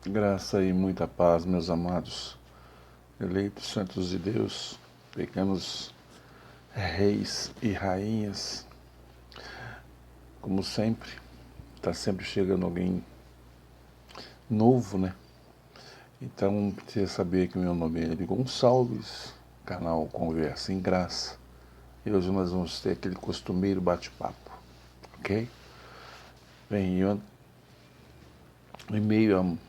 Graça e muita paz, meus amados, eleitos santos de Deus, pequenos reis e rainhas. Como sempre, está sempre chegando alguém novo, né? Então, precisa saber que o meu nome é Eli Gonçalves, canal Conversa em Graça. E hoje nós vamos ter aquele costumeiro bate-papo, ok? Bem, em meio a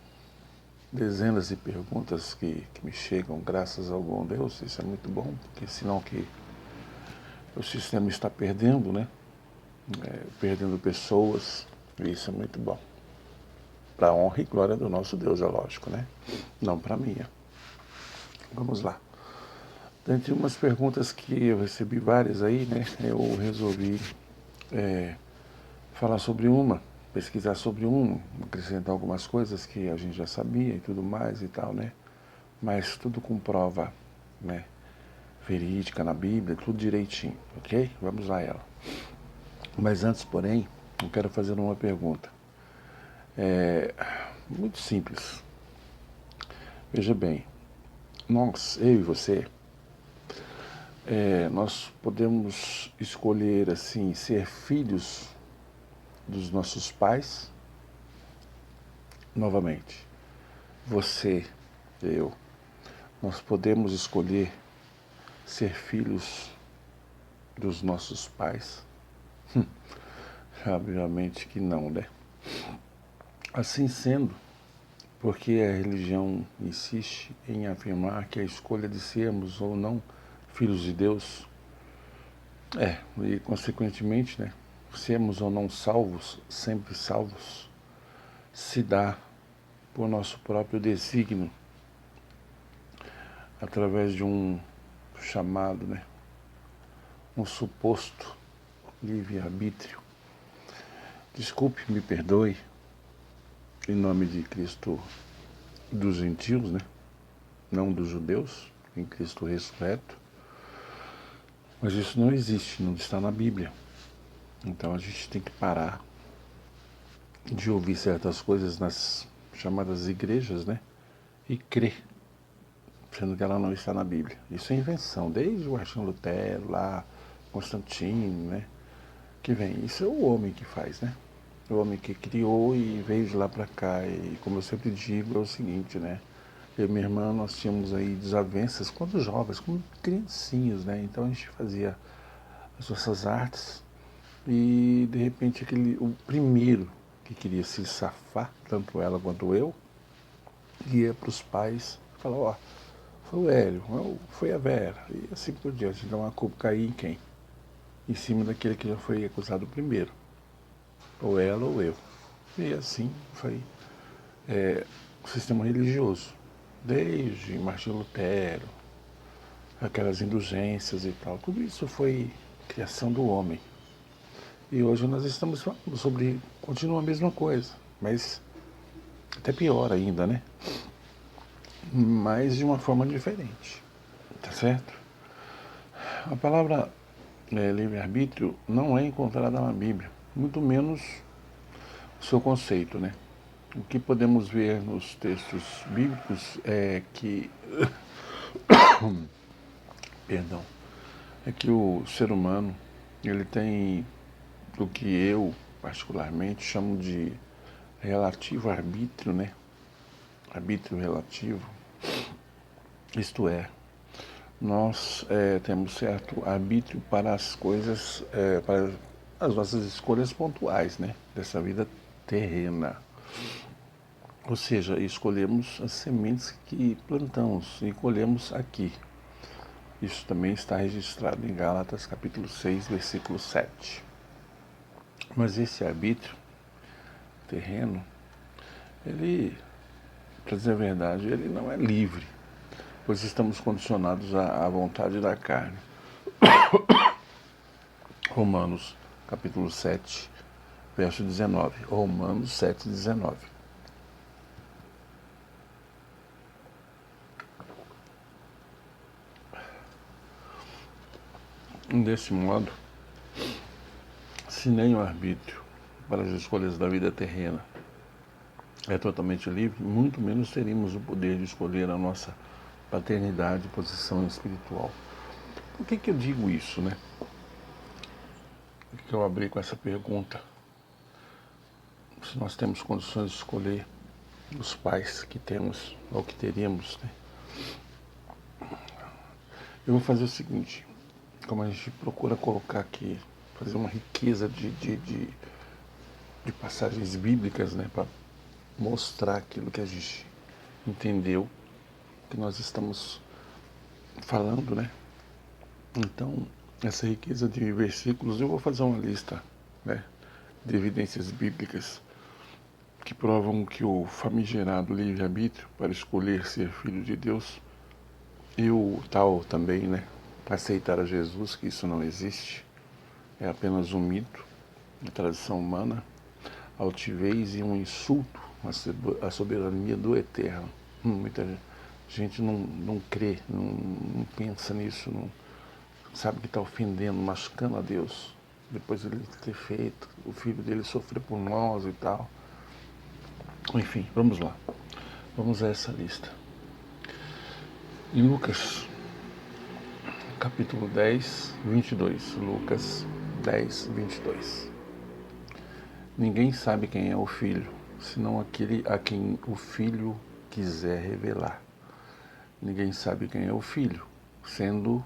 dezenas de perguntas que me chegam, graças ao bom Deus, isso é muito bom, porque senão que o sistema está perdendo, né? Perdendo pessoas, e isso é muito bom. Para a honra e glória do nosso Deus, é lógico, né? Não para a minha. Vamos lá. Dentre umas perguntas que eu recebi várias aí, né? Eu resolvi falar sobre uma, pesquisar sobre uma, acrescentar algumas coisas que a gente já sabia e tudo mais e tal, né? Mas tudo com prova, né? Verídica na Bíblia, tudo direitinho, ok? Vamos lá ela. Mas antes, porém, eu quero fazer uma pergunta. Muito simples. Veja bem, eu e você, nós podemos escolher, assim, ser filhos dos nossos pais, novamente. Você, eu, nós podemos escolher ser filhos dos nossos pais? Obviamente que não, né? Assim sendo, porque a religião insiste em afirmar que a escolha de sermos ou não filhos de Deus e consequentemente, né, sermos ou não salvos, sempre salvos, se dá por nosso próprio desígnio, através de um chamado, né, um suposto livre-arbítrio. Desculpe, me perdoe, em nome de Cristo dos gentios, né, não dos judeus, em Cristo ressurreto, mas isso não existe, não está na Bíblia. Então a gente tem que parar de ouvir certas coisas nas chamadas igrejas, né, e crer, sendo que ela não está na Bíblia. Isso é invenção, desde o Martinho Lutero, lá, Constantino, né? Que vem. Isso é o homem que faz, né? O homem que criou e veio de lá para cá. E como eu sempre digo, é o seguinte, né? Eu e minha irmã, nós tínhamos aí desavenças quando jovens, como criancinhos, né? Então a gente fazia as nossas artes e de repente o primeiro que queria se safar, tanto ela quanto eu, ia para os pais e falava, ó, foi o Hélio, foi a Vera, e assim por diante. Então a culpa caía em quem? Em cima daquele que já foi acusado primeiro. Ou ela ou eu. E assim foi o sistema religioso. Desde Martinho Lutero, aquelas indulgências e tal. Tudo isso foi criação do homem. E hoje nós estamos falando sobre. Continua a mesma coisa, mas até pior ainda, né? Mas de uma forma diferente. Tá certo? A palavra livre-arbítrio não é encontrada na Bíblia, muito menos o seu conceito, né? O que podemos ver nos textos bíblicos é que, perdão, é que o ser humano, ele tem o que eu particularmente chamo de relativo arbítrio, né? Arbítrio relativo. Isto é, nós temos certo arbítrio para as coisas, para as nossas escolhas pontuais, né? Dessa vida terrena. Ou seja, escolhemos as sementes que plantamos e colhemos aqui. Isso também está registrado em Gálatas capítulo 6, versículo 7. Mas esse arbítrio terreno, ele, para dizer a verdade, ele não é livre, pois estamos condicionados à vontade da carne. Romanos capítulo 7, verso 19. Romanos 7, 19. Desse modo, se nem o arbítrio para as escolhas da vida terrena é totalmente livre, muito menos teríamos o poder de escolher a nossa paternidade e posição espiritual. Por que eu digo isso, né? Por que eu abri com essa pergunta? Se nós temos condições de escolher os pais que temos ou que teríamos, né? Eu vou fazer o seguinte, como a gente procura colocar aqui, fazer uma riqueza de passagens bíblicas, né, para mostrar aquilo que a gente entendeu, que nós estamos falando, né? Então, essa riqueza de versículos, eu vou fazer uma lista, né, de evidências bíblicas que provam que o famigerado livre-arbítrio para escolher ser filho de Deus e o tal também, né, aceitar a Jesus, que isso não existe, é apenas um mito, uma tradição humana, altivez e um insulto à soberania do Eterno. Muita gente não crê, não pensa nisso, não sabe que está ofendendo, machucando a Deus. Depois ele ter feito, o filho dele sofrer por nós e tal. Enfim, vamos lá. Vamos a essa lista. Em Lucas, capítulo 10, 22. Lucas 10, 22. Ninguém sabe quem é o filho, senão aquele a quem o filho quiser revelar. Ninguém sabe quem é o filho, senão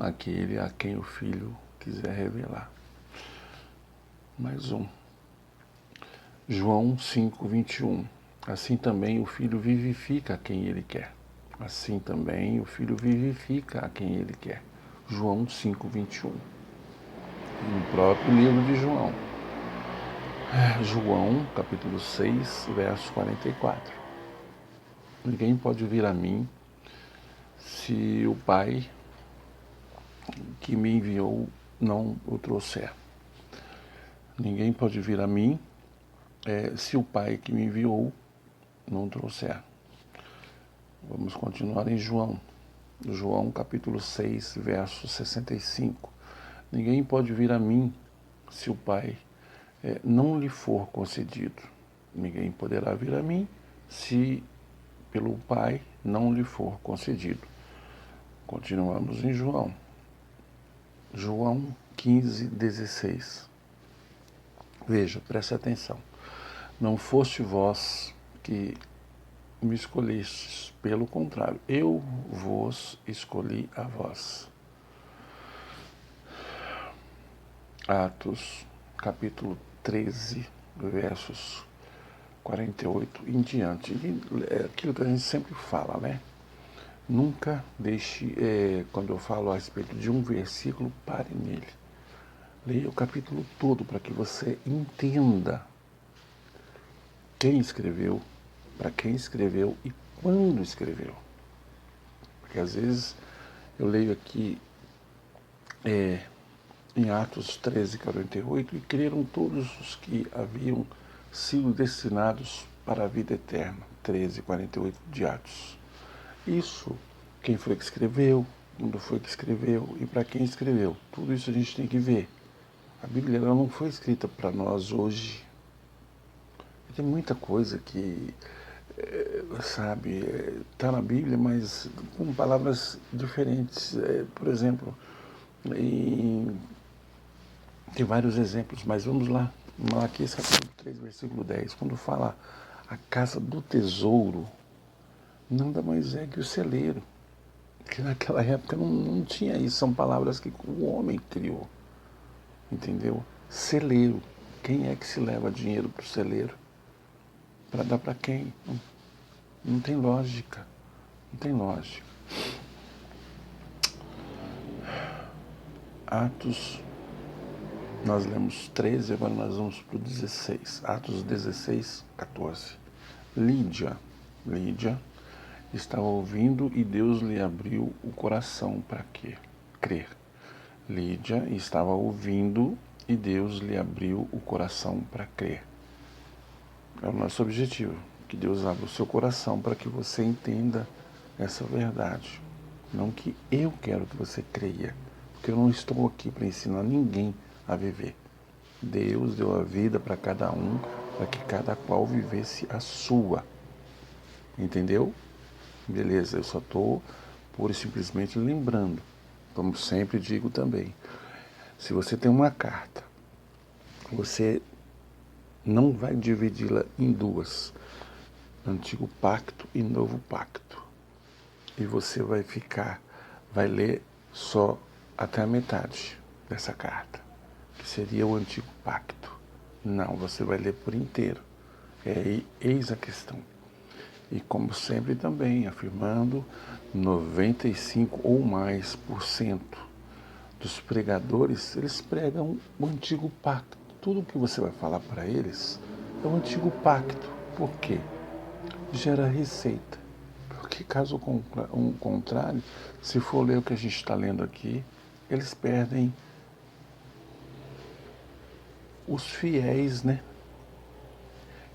aquele a quem o filho quiser revelar. Mais um. João 5, 21. Assim também o filho vivifica a quem ele quer. Assim também o filho vivifica a quem ele quer. João 5, 21. No próprio livro de João. João, capítulo 6, verso 44. Ninguém pode vir a mim se o Pai que me enviou não o trouxer. Ninguém pode vir a mim se o Pai que me enviou não trouxer. Vamos continuar em João. João, capítulo 6, verso 65. Ninguém pode vir a mim se o Pai não lhe for concedido. Ninguém poderá vir a mim se pelo Pai não lhe for concedido. Continuamos em João. João 15, 16. Veja, preste atenção. Não foste vós que me escolhestes, pelo contrário, eu vos escolhi a vós. Atos, capítulo 13, versos 48 em diante. É aquilo que a gente sempre fala, né? Nunca deixe, quando eu falo a respeito de um versículo, pare nele. Leia o capítulo todo para que você entenda quem escreveu, para quem escreveu e quando escreveu. Porque às vezes eu leio aqui em Atos 13, 48, e creram todos os que haviam sido destinados para a vida eterna. 13, 48 de Atos. Isso, quem foi que escreveu, quando foi que escreveu e para quem escreveu. Tudo isso a gente tem que ver. A Bíblia ela não foi escrita para nós hoje. Tem muita coisa que, sabe, está na Bíblia, mas com palavras diferentes. Por exemplo, tem vários exemplos, mas vamos lá. Malaquias capítulo 3, versículo 10. Quando fala a casa do tesouro, nada mais é que o celeiro. Que naquela época não tinha isso, são palavras que o homem criou. Entendeu? Celeiro. Quem é que se leva dinheiro para o celeiro? Para dar para quem? Não tem lógica. Não tem lógica. Atos, nós lemos 13, agora nós vamos para o 16. Atos 16, 14. Lídia estava ouvindo e Deus lhe abriu o coração para quê? Crer. Lídia estava ouvindo e Deus lhe abriu o coração para crer. É o nosso objetivo, que Deus abra o seu coração para que você entenda essa verdade. Não que eu quero que você creia, porque eu não estou aqui para ensinar ninguém a viver. Deus deu a vida para cada um para que cada qual vivesse a sua. Entendeu? Beleza, eu só estou pura e simplesmente lembrando. Como sempre digo também, se você tem uma carta, você não vai dividi-la em duas, Antigo Pacto e Novo Pacto. E você vai ler só até a metade dessa carta, que seria o Antigo Pacto. Não, você vai ler por inteiro. Eis a questão. E como sempre também, afirmando, 95 ou mais por cento dos pregadores, eles pregam o Antigo Pacto. Tudo que você vai falar para eles é o Antigo Pacto. Por quê? Gera receita. Porque caso contrário, se for ler o que a gente está lendo aqui, eles perdem os fiéis, né?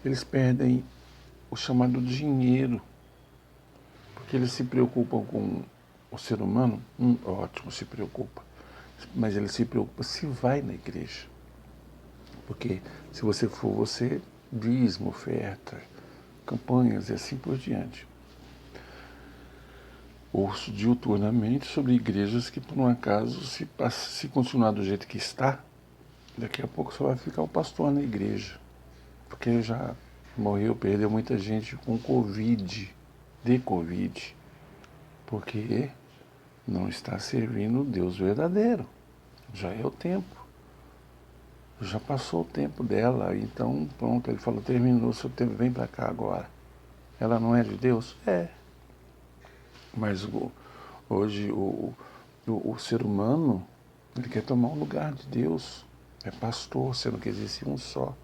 Eles perdem o chamado dinheiro, porque eles se preocupam com o ser humano, ótimo, se preocupa, mas ele se preocupa se vai na igreja. Porque se você for, você dízimo, oferta, campanhas e assim por diante. Ouço diuturnamente sobre igrejas que, por um acaso, se continuar do jeito que está, daqui a pouco só vai ficar o pastor na igreja. Porque já morreu, perdeu muita gente com Covid, de Covid. Porque não está servindo o Deus verdadeiro. Já é o tempo. Já passou o tempo dela, então pronto, ele falou, terminou o seu tempo, vem para cá agora. Ela não é de Deus? É. Mas hoje o ser humano, ele quer tomar o lugar de Deus. É pastor, sendo que existe um só.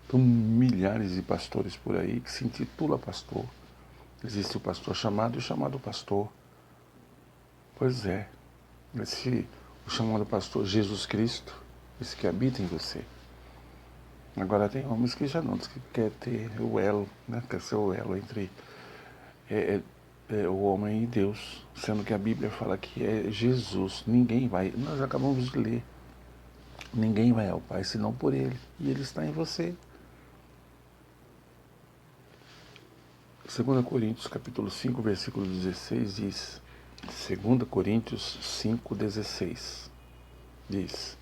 Tem milhares de pastores por aí que se intitula pastor. Existe o pastor chamado e o chamado pastor. Pois é, o chamado pastor Jesus Cristo, esse que habita em você. Agora tem homens que já não, que quer ter o elo, né? Quer ser o elo entre o homem e Deus, sendo que a Bíblia fala que é Jesus. Ninguém vai, nós acabamos de ler, ninguém vai ao Pai senão por Ele, e Ele está em você. 2 Coríntios capítulo 5, versículo 16 diz, 2 Coríntios 5, 16, diz,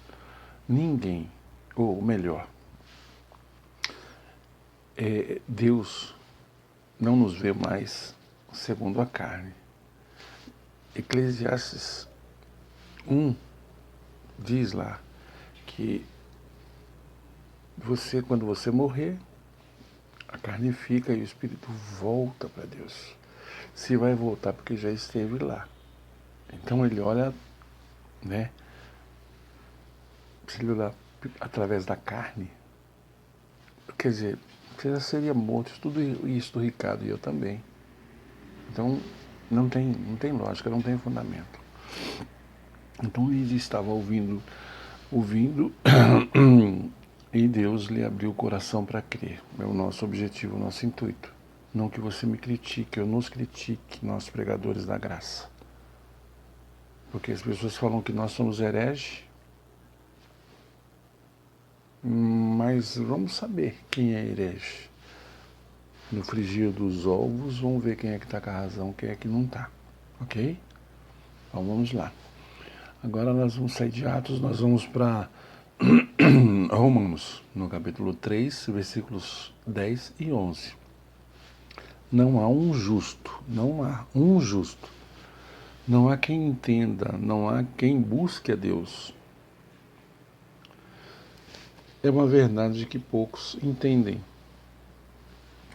ninguém, ou melhor, Deus não nos vê mais segundo a carne. Eclesiastes 1 diz lá que quando você morrer, a carne fica e o espírito volta para Deus. Se vai voltar porque já esteve lá. Então ele olha, né? Se ele olhar através da carne, quer dizer, você já seria morto, tudo isso do Ricardo e eu também. Então não tem lógica, não tem fundamento. Então ele estava ouvindo e Deus lhe abriu o coração para crer. É o nosso objetivo, o nosso intuito. Não que você me critique, eu nos critique, nós pregadores da graça. Porque as pessoas falam que nós somos hereges, mas vamos saber quem é herege. No frigir dos ovos, vamos ver quem é que está com a razão, quem é que não está. Ok? Então vamos lá. Agora nós vamos sair de Atos, nós vamos para Romanos, no capítulo 3, versículos 10 e 11. Não há um justo, não há um justo. Não há quem entenda, não há quem busque a Deus. É uma verdade que poucos entendem.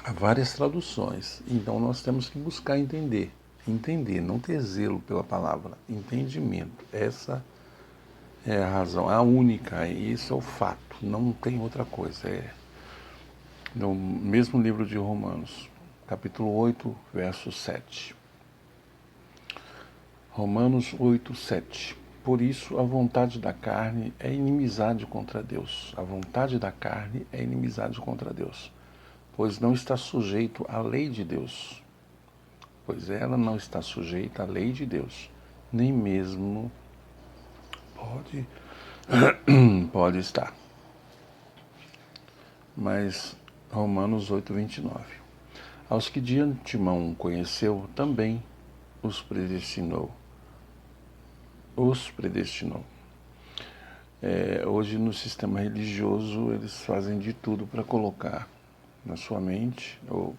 Há várias traduções, então nós temos que buscar entender. Entender, não ter zelo pela palavra, entendimento. Essa é a razão, a única, e isso é o fato, não tem outra coisa. É no mesmo livro de Romanos, capítulo 8, verso 7. Romanos 8, 7. Por isso, a vontade da carne é inimizade contra Deus. A vontade da carne é inimizade contra Deus, pois não está sujeito à lei de Deus. Pois ela não está sujeita à lei de Deus, nem mesmo pode estar. Mas Romanos 8, 29. Aos que de antemão conheceu, também os predestinou. Os predestinou. Hoje no sistema religioso eles fazem de tudo para colocar na sua mente, ou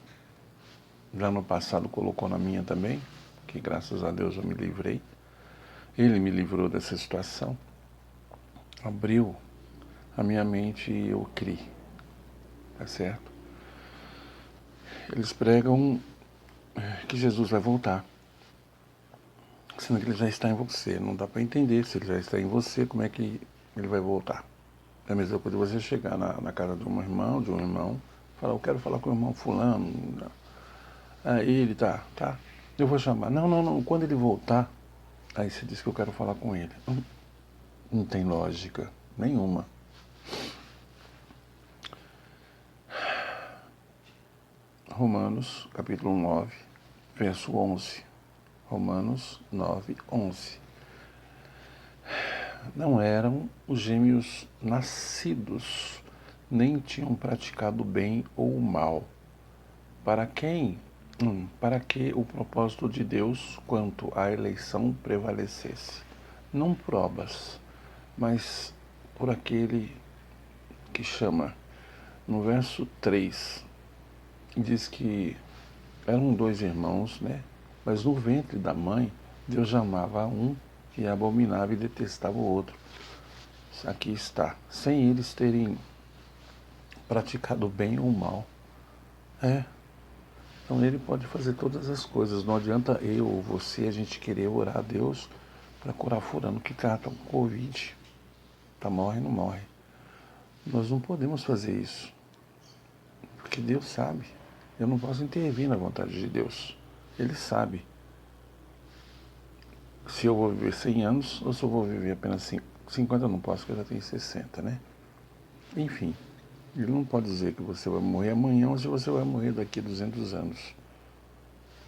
já no passado colocou na minha também, que graças a Deus eu me livrei. Ele me livrou dessa situação, abriu a minha mente e eu criei, tá certo? Eles pregam que Jesus vai voltar, sendo que ele já está em você. Não dá para entender, se ele já está em você, como é que ele vai voltar? É a mesma coisa você chegar na casa de um irmão, falar, eu quero falar com o irmão fulano. Ele tá, eu vou chamar. Não, quando ele voltar, aí você diz que eu quero falar com ele. Não tem lógica nenhuma. Romanos, capítulo 9, verso 11. Romanos 9, 11. Não eram os gêmeos nascidos, nem tinham praticado bem ou mal. Para que o propósito de Deus quanto à eleição prevalecesse. Não por obras, mas por aquele que chama. No verso 3, diz que eram dois irmãos, né? Mas no ventre da mãe, Deus amava um e abominava e detestava o outro. Aqui está, sem eles terem praticado bem ou mal. Então ele pode fazer todas as coisas. Não adianta eu ou você, a gente querer orar a Deus para curar fulano que trata com Covid. Morre, não morre. Nós não podemos fazer isso. Porque Deus sabe. Eu não posso intervir na vontade de Deus. Ele sabe. Se eu vou viver 100 anos ou se eu vou viver apenas 50, eu não posso, porque eu já tenho 60, né? Enfim, ele não pode dizer que você vai morrer amanhã ou se você vai morrer daqui a 200 anos.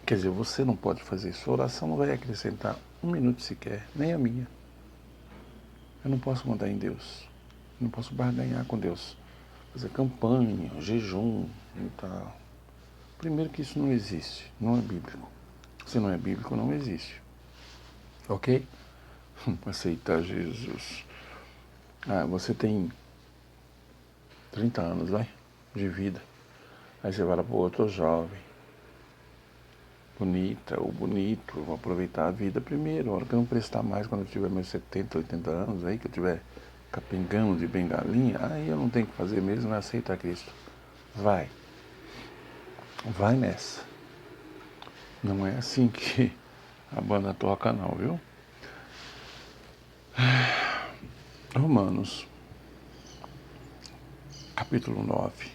Quer dizer, você não pode fazer isso. A oração não vai acrescentar um minuto sequer, nem a minha. Eu não posso mandar em Deus. Eu não posso barganhar com Deus. Fazer campanha, jejum e tal. Primeiro que isso não existe, não é bíblico. Se não é bíblico, não existe. Ok? Aceitar Jesus. Você tem 30 anos, vai? De vida. Aí você vai lá pro outro jovem. Bonita ou bonito, vou aproveitar a vida primeiro. A hora que eu não prestar mais, quando eu tiver meus 70, 80 anos, aí que eu tiver capengando de bengalinha, aí eu não tenho que fazer mesmo, é aceitar Cristo. Vai nessa. Não é assim que a banda toca não, viu? Romanos, capítulo 9,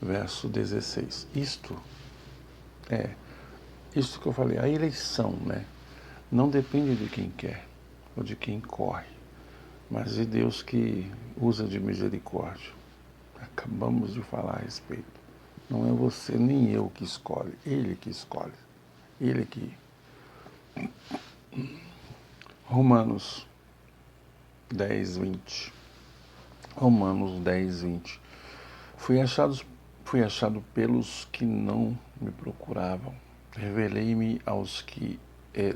verso 16. Isto que eu falei, a eleição, né? Não depende de quem quer ou de quem corre, mas de Deus que usa de misericórdia. Acabamos de falar a respeito. Não é você nem eu que escolhe, Ele que escolhe. Ele que... Romanos 10, 20. Romanos 10, 20. Fui achado pelos que não me procuravam. Revelei-me aos que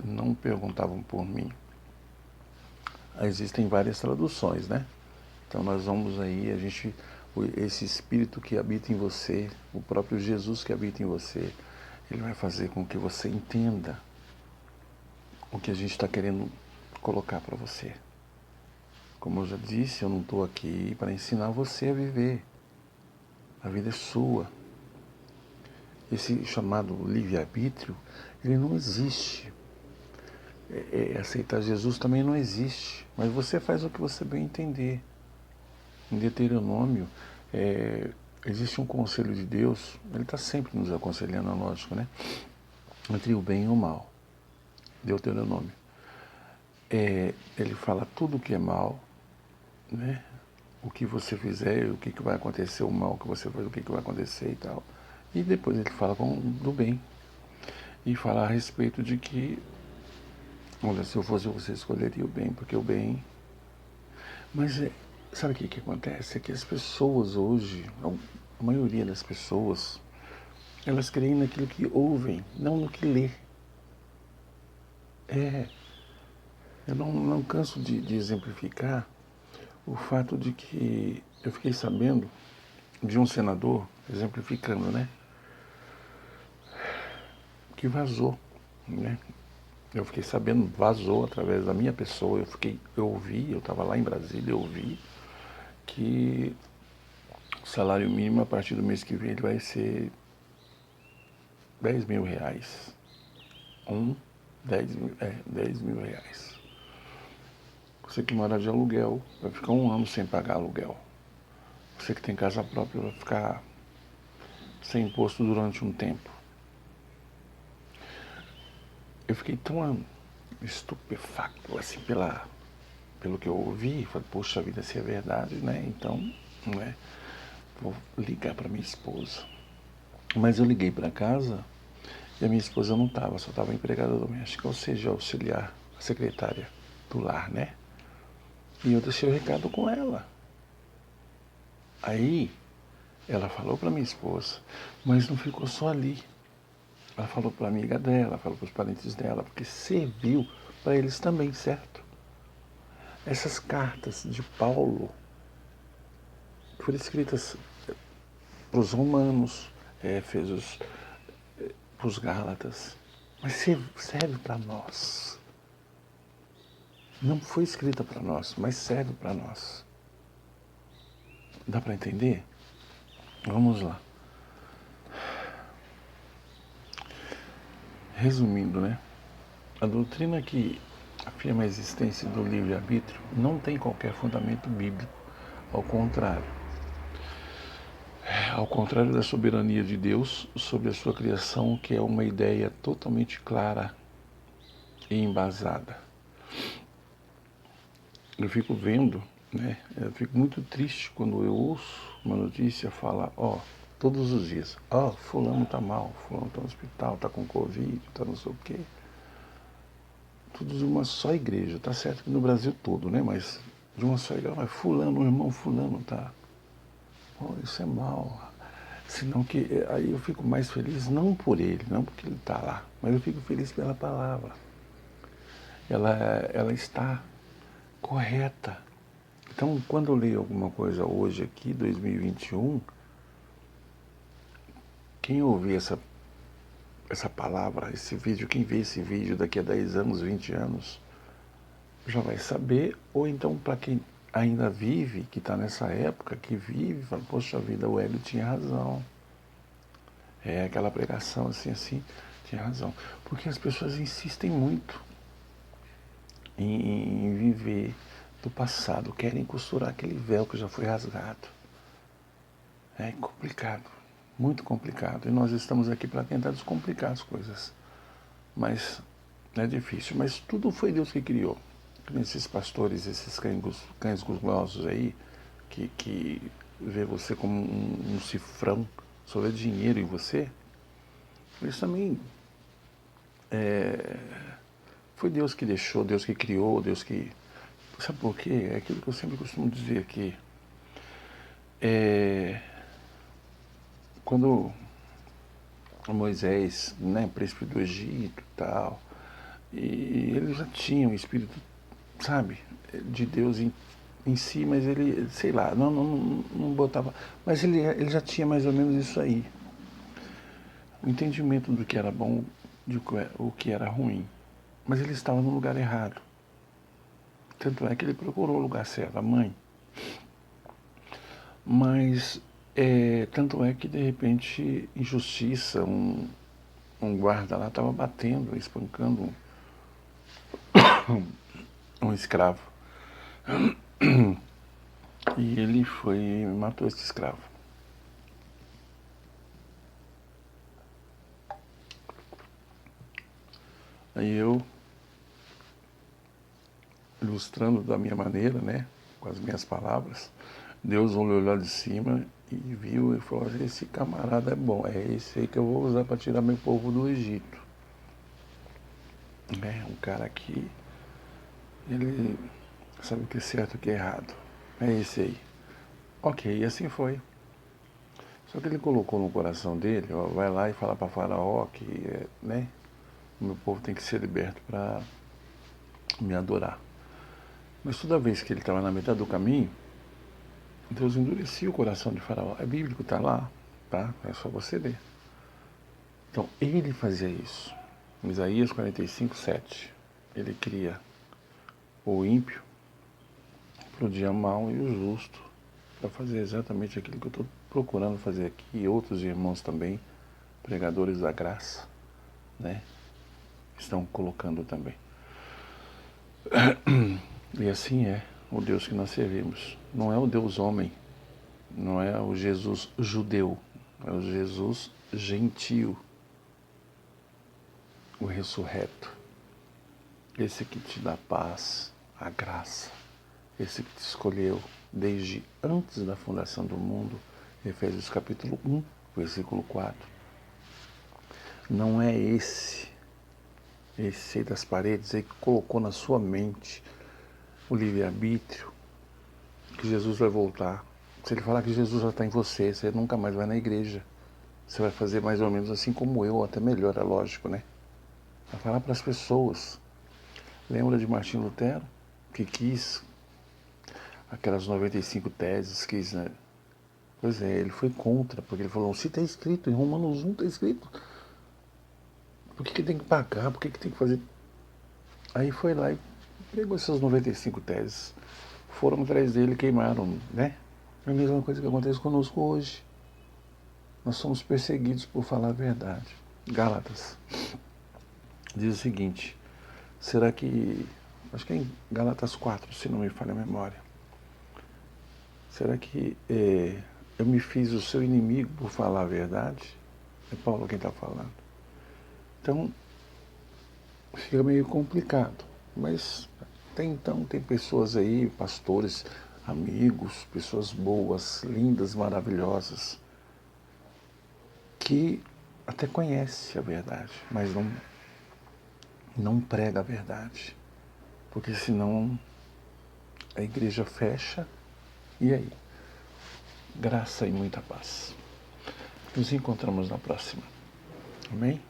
não perguntavam por mim. Existem várias traduções, né? Então nós vamos aí, esse Espírito que habita em você, o próprio Jesus que habita em você, ele vai fazer com que você entenda o que a gente está querendo colocar para você. Como eu já disse, eu não estou aqui para ensinar você a viver. A vida é sua. Esse chamado livre-arbítrio, ele não existe. Aceitar Jesus também não existe. Mas você faz o que você bem entender. Em Deuteronômio, existe um conselho de Deus, ele está sempre nos aconselhando, lógico, né? Entre o bem e o mal. Deuteronômio. Ele fala tudo o que é mal, né? O que você fizer, o que vai acontecer, o mal que você faz, o que vai acontecer e tal. E depois ele fala do bem. E fala a respeito de que, olha, se eu fosse você, escolheria o bem, porque o bem... Mas sabe o que acontece? É que as pessoas hoje, a maioria das pessoas, elas creem naquilo que ouvem, não no que lê. Eu não canso de exemplificar o fato de que eu fiquei sabendo de um senador, exemplificando, né, que vazou, né? Eu fiquei sabendo, vazou através da minha pessoa, eu ouvi, eu estava lá em Brasília, eu ouvi que o salário mínimo a partir do mês que vem ele vai ser R$ 10.000. 10 mil reais. Você que mora de aluguel vai ficar 1 ano sem pagar aluguel. Você que tem casa própria vai ficar sem imposto durante um tempo. Eu fiquei tão estupefacto assim pelo que eu ouvi, falei, poxa vida, se é verdade, né? Então, não é? Vou ligar para minha esposa. Mas eu liguei para casa e a minha esposa não estava, só estava empregada doméstica, ou seja, auxiliar, a secretária do lar, né? E eu deixei o recado com ela. Aí ela falou para minha esposa, mas não ficou só ali. Ela falou para a amiga dela, falou para os parentes dela, porque serviu para eles também, certo? Essas cartas de Paulo foram escritas para os romanos, Éfesos, para os Gálatas, mas serve para nós. Não foi escrita para nós, mas serve para nós. Dá para entender? Vamos lá. Resumindo, né? A doutrina que afirma a existência do livre-arbítrio não tem qualquer fundamento bíblico. Ao contrário. Ao contrário da soberania de Deus sobre a sua criação, que é uma ideia totalmente clara e embasada. Eu fico vendo, né? Eu fico muito triste quando eu ouço uma notícia falar, todos os dias, fulano tá mal, fulano tá no hospital, tá com Covid, tá não sei o quê. Tudo de uma só igreja, tá certo que no Brasil todo, né? Mas de uma só igreja, mas fulano, o irmão fulano tá. Isso é mal. Senão que aí eu fico mais feliz não por ele, não porque ele está lá, mas eu fico feliz pela palavra. Ela está correta. Então, quando eu leio alguma coisa hoje aqui, 2021, quem ouvir essa palavra, esse vídeo, quem vê esse vídeo daqui a 10 anos, 20 anos, já vai saber, ou então para quem ainda vive, que está nessa época, que vive, fala, poxa vida, o Hélio tinha razão. Aquela pregação assim, tinha razão. Porque as pessoas insistem muito em viver do passado, querem costurar aquele véu que já foi rasgado. É complicado, muito complicado. E nós estamos aqui para tentar descomplicar as coisas. Mas é difícil. Mas tudo foi Deus que criou. Esses pastores, esses cães goslosos aí, que vê você como um cifrão, só vê dinheiro em você, eles também foi Deus que deixou, Deus que criou, Deus que... Sabe por quê? É aquilo que eu sempre costumo dizer aqui. Quando Moisés, né, príncipe do Egito e tal, e ele já tinha um espírito, sabe, de Deus em si, mas ele, sei lá, não botava... Mas ele já tinha mais ou menos isso aí. O entendimento do que era bom, de o que era ruim. Mas ele estava no lugar errado. Tanto é que ele procurou o lugar certo, a mãe. Mas tanto é que de repente, injustiça, um guarda lá estava batendo, espancando um escravo. E ele foi e matou esse escravo. Aí eu, ilustrando da minha maneira, né, com as minhas palavras, Deus olhou lá de cima e viu e falou assim, esse camarada é bom, é esse aí que eu vou usar para tirar meu povo do Egito. Um cara que ele sabe o que é certo e o que é errado. É esse aí. Ok, e assim foi. Só que ele colocou no coração dele, ó, vai lá e fala para Faraó que, né, o meu povo tem que ser liberto para me adorar. Mas toda vez que ele estava na metade do caminho, Deus endurecia o coração de Faraó. É bíblico, está lá, tá? É só você ler. Então, ele fazia isso. Em Isaías 45, 7. Ele cria o ímpio para o dia mau e o justo, para fazer exatamente aquilo que eu estou procurando fazer aqui, e outros irmãos também, pregadores da graça, né, estão colocando também. E assim é o Deus que nós servimos. Não é o Deus homem, não é o Jesus judeu, é o Jesus gentio, o ressurreto. Esse que te dá paz, a graça, esse que te escolheu desde antes da fundação do mundo, Efésios capítulo 1, versículo 4. Não é esse aí das paredes aí que colocou na sua mente o livre-arbítrio, que Jesus vai voltar. Se ele falar que Jesus já está em você, você nunca mais vai na igreja. Você vai fazer mais ou menos assim como eu, até melhor, é lógico, né? Vai falar para as pessoas. Lembra de Martim Lutero, que quis aquelas 95 teses, quis, né? Pois é, ele foi contra, porque ele falou, se está escrito, em Romanos 1 está escrito, por que tem que pagar, por que tem que fazer... Aí foi lá e pegou essas 95 teses, foram atrás dele e queimaram, né? É a mesma coisa que acontece conosco hoje. Nós somos perseguidos por falar a verdade. Gálatas diz o seguinte, será que, acho que é em Gálatas 4, se não me falha a memória, será que eu me fiz o seu inimigo por falar a verdade? É Paulo quem está falando. Então, fica meio complicado, mas até então tem pessoas aí, pastores, amigos, pessoas boas, lindas, maravilhosas, que até conhece a verdade, mas não prega a verdade, porque senão a igreja fecha e aí? Graça e muita paz. Nos encontramos na próxima. Amém?